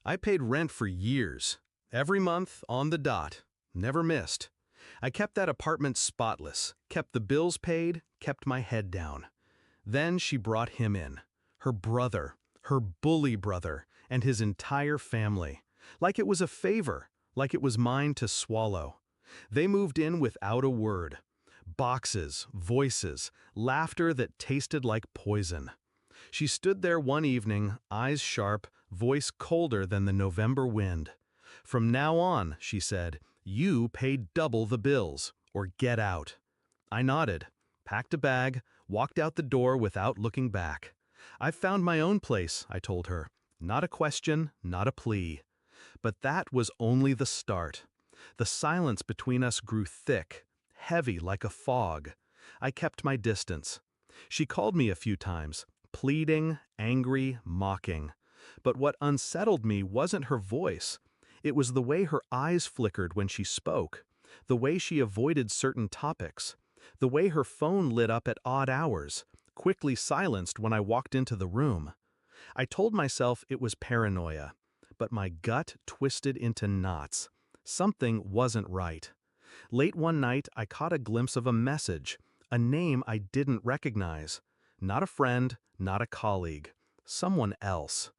I paid rent for years. Every month, on the dot. Never missed. I kept that apartment spotless, kept the bills paid, kept my head down. Then she brought him in. Her brother, her bully brother, and his entire family. Like it was a favor, like it was mine to swallow. They moved in without a word. Boxes, voices, laughter that tasted like poison. She stood there one evening, eyes sharp, voice colder than the November wind. "From now on," she said, "you pay double the bills, or get out." I nodded, packed a bag, walked out the door without looking back. "I've found my own place," I told her. Not a question, not a plea. But that was only the start. The silence between us grew thick, heavy like a fog. I kept my distance. She called me a few times, pleading, angry, mocking. But what unsettled me wasn't her voice. It was the way her eyes flickered when she spoke, the way she avoided certain topics, the way her phone lit up at odd hours, quickly silenced when I walked into the room. I told myself it was paranoia, but my gut twisted into knots. Something wasn't right. Late one night, I caught a glimpse of a message, a name I didn't recognize. Not a friend, not a colleague. Someone else.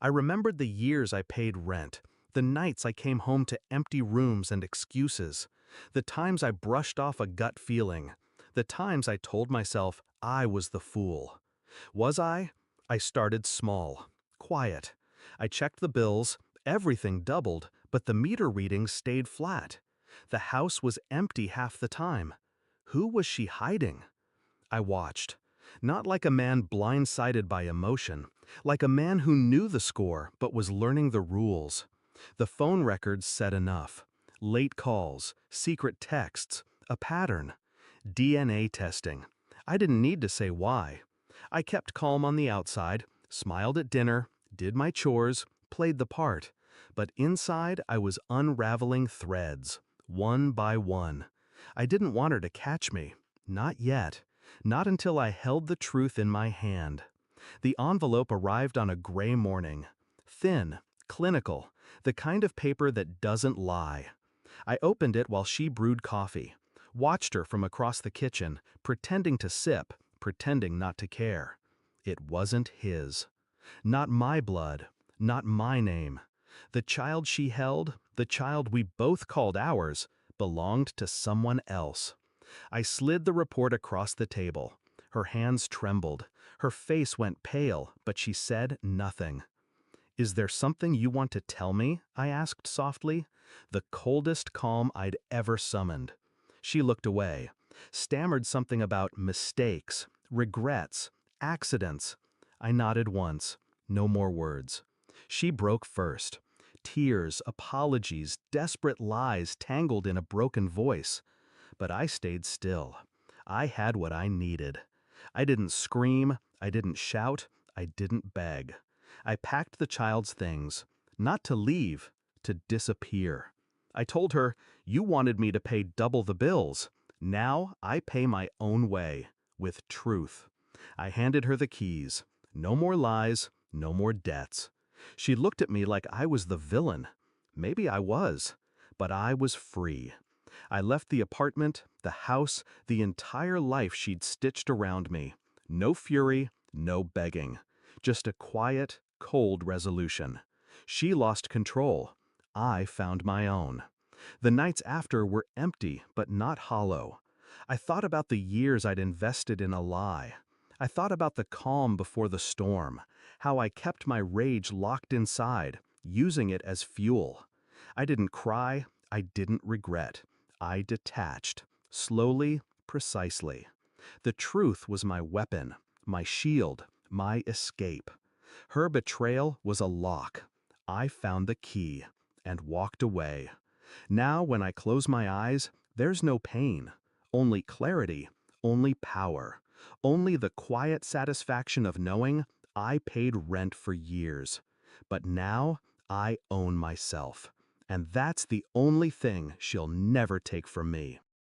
I remembered the years I paid rent, the nights I came home to empty rooms and excuses, the times I brushed off a gut feeling, the times I told myself I was the fool. Was I? I started small, quiet. I checked the bills, everything doubled, but the meter readings stayed flat. The house was empty half the time. Who was she hiding? I watched. Not like a man blindsided by emotion, like a man who knew the score but was learning the rules. The phone records said enough. Late calls, secret texts, a pattern. DNA testing. I didn't need to say why. I kept calm on the outside, smiled at dinner, did my chores, played the part. But inside I was unraveling threads, one by one. I didn't want her to catch me. Not yet. Not until I held the truth in my hand. The envelope arrived on a gray morning. Thin, clinical, the kind of paper that doesn't lie. I opened it while she brewed coffee, watched her from across the kitchen, pretending to sip, pretending not to care. It wasn't his. Not my blood, not my name. The child she held, the child we both called ours, belonged to someone else. I slid the report across the table. Her hands trembled. Her face went pale, but she said nothing. "Is there something you want to tell me?" I asked softly, the coldest calm I'd ever summoned. She looked away, stammered something about mistakes, regrets, accidents. I nodded once. No more words. She broke first. Tears, apologies, desperate lies tangled in a broken voice. But I stayed still. I had what I needed. I didn't scream, I didn't shout, I didn't beg. I packed the child's things, not to leave, to disappear. I told her, "You wanted me to pay double the bills. Now I pay my own way, with truth." I handed her the keys. No more lies, no more debts. She looked at me like I was the villain. Maybe I was, but I was free. I left the apartment, the house, the entire life she'd stitched around me. No fury, no begging. Just a quiet, cold resolution. She lost control. I found my own. The nights after were empty, but not hollow. I thought about the years I'd invested in a lie. I thought about the calm before the storm, how I kept my rage locked inside, using it as fuel. I didn't cry, I didn't regret. I detached, slowly, precisely. The truth was my weapon, my shield, my escape. Her betrayal was a lock. I found the key and walked away. Now when I close my eyes, there's no pain, only clarity, only power, only the quiet satisfaction of knowing I paid rent for years. But now I own myself, and that's the only thing she'll never take from me.